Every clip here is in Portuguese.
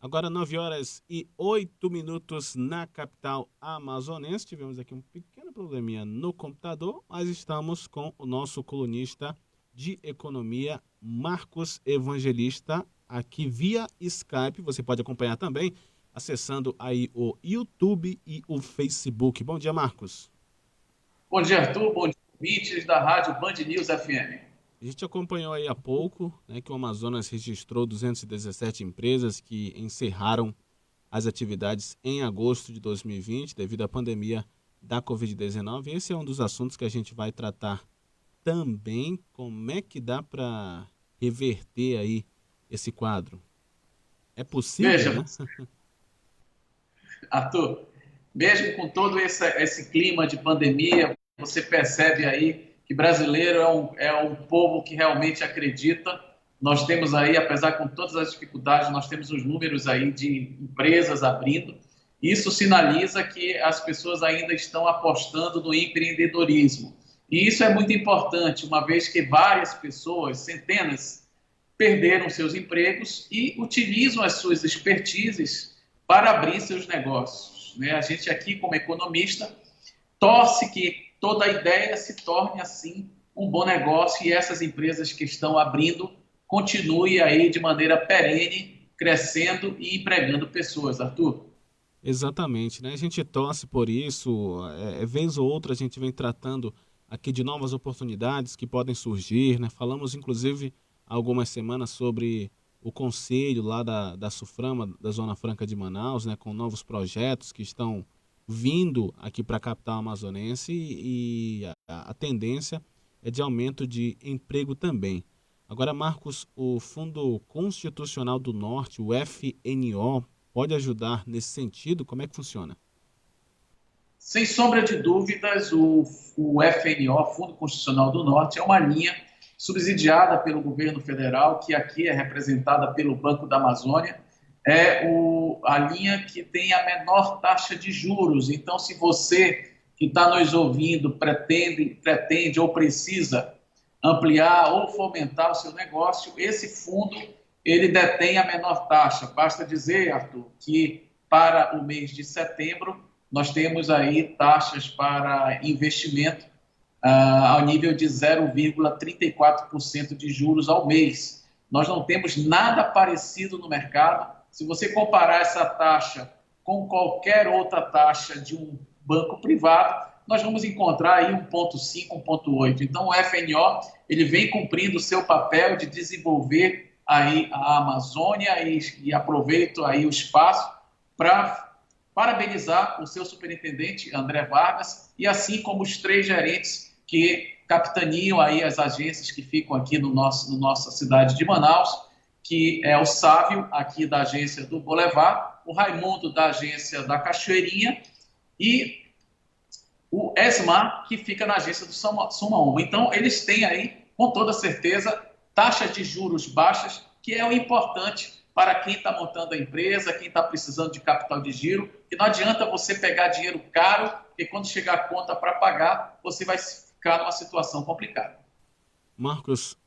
Agora 9h08 na capital amazonense. Tivemos aqui um pequeno probleminha no computador, mas estamos com o nosso colunista de economia, Marcos Evangelista, aqui via Skype. Você pode acompanhar também acessando aí o YouTube e o Facebook. Bom dia, Marcos. Bom dia, Arthur. Bom dia, ouvintes da Rádio Band News FM. A gente acompanhou aí há pouco, né, que o Amazonas registrou 217 empresas que encerraram as atividades em agosto de 2020 devido à pandemia da Covid-19. Esse é um dos assuntos que a gente vai tratar também. Como é que dá para reverter aí esse quadro? É possível, Veja, né? Arthur, mesmo com todo esse clima de pandemia, você percebe aí que brasileiro é um povo que realmente acredita. Nós temos aí, apesar com todas as dificuldades, nós temos os números aí de empresas abrindo. Isso sinaliza que as pessoas ainda estão apostando no empreendedorismo. E isso é muito importante, uma vez que várias pessoas, centenas, perderam seus empregos e utilizam as suas expertises para abrir seus negócios. Né? A gente aqui, como economista, torce que toda a ideia se torne, assim, um bom negócio e essas empresas que estão abrindo continuem aí de maneira perene, crescendo e empregando pessoas, Arthur. Exatamente, né? A gente torce por isso, vez ou outra a gente vem tratando aqui de novas oportunidades que podem surgir, né? Falamos inclusive há algumas semanas sobre o conselho lá da Suframa, da Zona Franca de Manaus, né? Com novos projetos que estão vindo aqui para a capital amazonense e a tendência é de aumento de emprego também. Agora, Marcos, o Fundo Constitucional do Norte, o FNO, pode ajudar nesse sentido? Como é que funciona? Sem sombra de dúvidas, o FNO, Fundo Constitucional do Norte, é uma linha subsidiada pelo governo federal, que aqui é representada pelo Banco da Amazônia, a linha que tem a menor taxa de juros. Então, se você que está nos ouvindo pretende ou precisa ampliar ou fomentar o seu negócio, esse fundo ele detém a menor taxa. Basta dizer, Arthur, que para o mês de setembro nós temos aí taxas para investimento ao nível de 0,34% de juros ao mês. Nós não temos nada parecido no mercado. Se você comparar essa taxa com qualquer outra taxa de um banco privado, nós vamos encontrar aí 1,5, 1,8. Então, o FNO ele vem cumprindo o seu papel de desenvolver aí a Amazônia e aproveito aí o espaço para parabenizar o seu superintendente, André Vargas, e assim como os 3 gerentes que capitaneam aí as agências que ficam aqui no nossa cidade de Manaus, que é o Sávio, aqui da agência do Boulevard, o Raimundo, da agência da Cachoeirinha, e o Esmar, que fica na agência do Suma 1. Então, eles têm aí, com toda certeza, taxas de juros baixas, que é o importante para quem está montando a empresa, quem está precisando de capital de giro, que não adianta você pegar dinheiro caro, porque quando chegar a conta para pagar, você vai ficar numa situação complicada. Marcos,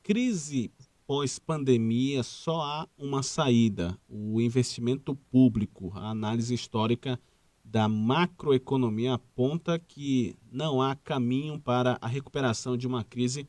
crise pós-pandemia só há uma saída: o investimento público. A análise histórica da macroeconomia aponta que não há caminho para a recuperação de uma crise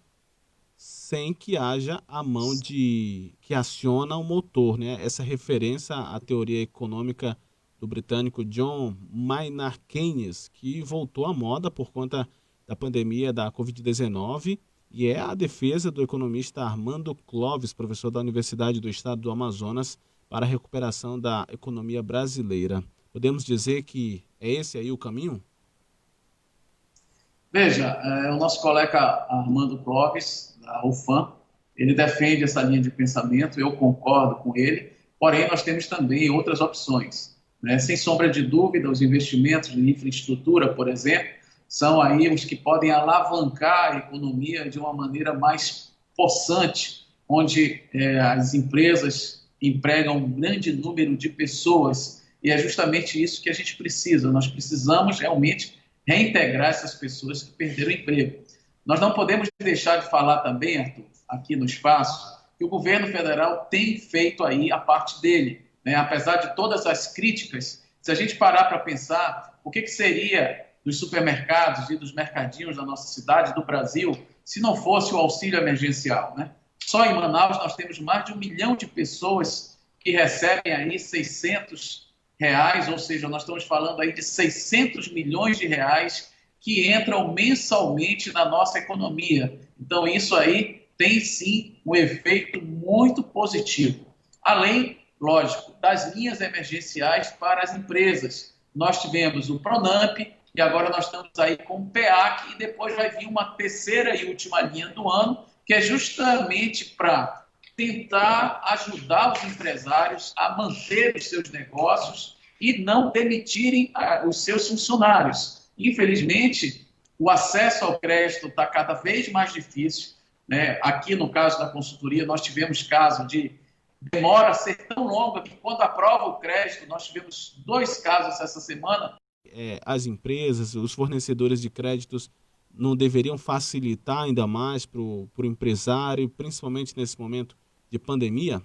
sem que haja a mão que aciona o motor, né? Essa referência à teoria econômica do britânico John Maynard Keynes, que voltou à moda por conta da pandemia da Covid-19, e é a defesa do economista Armando Clovis, professor da Universidade do Estado do Amazonas, para a recuperação da economia brasileira. Podemos dizer que é esse aí o caminho? Veja, o nosso colega Armando Clóvis, da UFAM, ele defende essa linha de pensamento, eu concordo com ele, porém nós temos também outras opções. Né? Sem sombra de dúvida, os investimentos em infraestrutura, por exemplo, são aí os que podem alavancar a economia de uma maneira mais possante, onde as empresas empregam um grande número de pessoas, e é justamente isso que a gente precisa. Nós precisamos realmente reintegrar essas pessoas que perderam o emprego. Nós não podemos deixar de falar também, Arthur, aqui no espaço, que o governo federal tem feito aí a parte dele. né? Apesar de todas as críticas, se a gente parar para pensar, o que seria dos supermercados e dos mercadinhos da nossa cidade, do Brasil, se não fosse o auxílio emergencial, né? Só em Manaus nós temos mais de 1 milhão de pessoas que recebem aí R$ 600, ou seja, nós estamos falando aí de 600 milhões de reais que entram mensalmente na nossa economia. Então, isso aí tem sim um efeito muito positivo. Além, lógico, das linhas emergenciais para as empresas. Nós tivemos o Pronamp e agora nós estamos aí com o PEAC e depois vai vir uma terceira e última linha do ano, que é justamente para tentar ajudar os empresários a manter os seus negócios e não demitirem os seus funcionários. Infelizmente, o acesso ao crédito está cada vez mais difícil, né? Aqui, no caso da consultoria, nós tivemos caso de demora ser tão longa que quando aprova o crédito, nós tivemos 2 casos essa semana. As empresas, os fornecedores de créditos não deveriam facilitar ainda mais para o empresário, principalmente nesse momento de pandemia?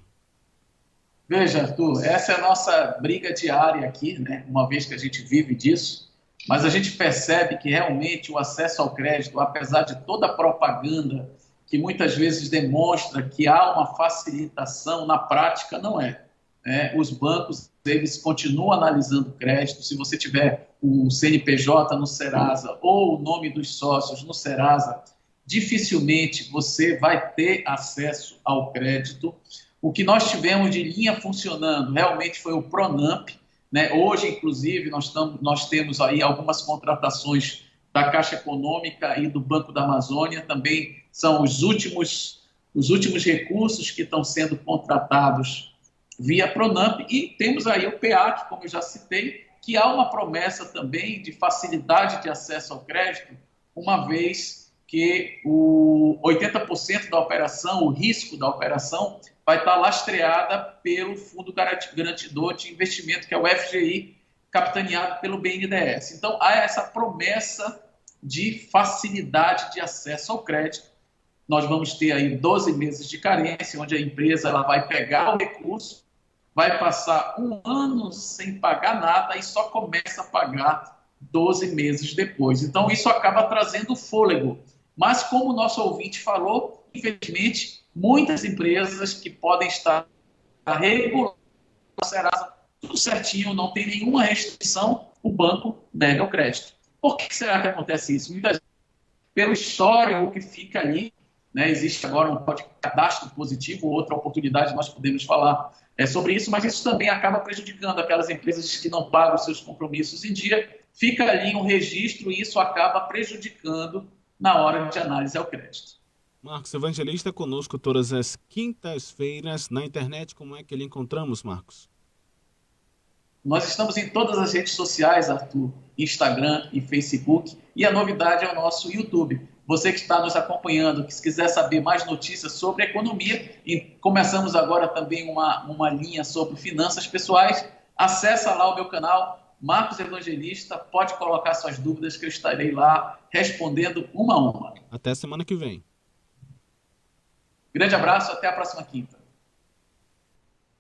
Veja, Arthur, essa é a nossa briga diária aqui, né? Uma vez que a gente vive disso, mas a gente percebe que realmente o acesso ao crédito, apesar de toda a propaganda que muitas vezes demonstra que há uma facilitação, na prática não é. Os bancos, eles continuam analisando crédito. Se você tiver o CNPJ no Serasa ou o nome dos sócios no Serasa, dificilmente você vai ter acesso ao crédito. O que nós tivemos de linha funcionando realmente foi o Pronamp, né? Hoje, inclusive, nós temos aí algumas contratações da Caixa Econômica e do Banco da Amazônia, também são os últimos recursos que estão sendo contratados via Pronamp, e temos aí o PEAC, como eu já citei, que há uma promessa também de facilidade de acesso ao crédito, uma vez que o 80% da operação, o risco da operação, vai estar lastreada pelo Fundo Garantidor de Investimento, que é o FGI, capitaneado pelo BNDES. Então, há essa promessa de facilidade de acesso ao crédito. Nós vamos ter aí 12 meses de carência, onde a empresa ela vai pegar o recurso, vai passar 1 ano sem pagar nada e só começa a pagar 12 meses depois. Então, isso acaba trazendo fôlego. Mas, como o nosso ouvinte falou, infelizmente, muitas empresas que podem estar reguladas, Serasa, tudo certinho, não tem nenhuma restrição, o banco nega o crédito. Por que será que acontece isso? Muitas vezes, pelo histórico que fica ali, né, existe agora um cadastro positivo, outra oportunidade, nós podemos falar sobre isso, mas isso também acaba prejudicando aquelas empresas que não pagam seus compromissos em dia, fica ali um registro e isso acaba prejudicando na hora de análise ao crédito. Marcos Evangelista conosco todas as quintas-feiras na internet. Como é que ele encontramos, Marcos? Nós estamos em todas as redes sociais, Arthur, Instagram e Facebook, e a novidade é o nosso YouTube. Você que está nos acompanhando, que se quiser saber mais notícias sobre economia, e começamos agora também uma linha sobre finanças pessoais, acessa lá o meu canal, Marcos Evangelista, pode colocar suas dúvidas que eu estarei lá respondendo uma a uma. Até semana que vem. Grande abraço, até a próxima quinta.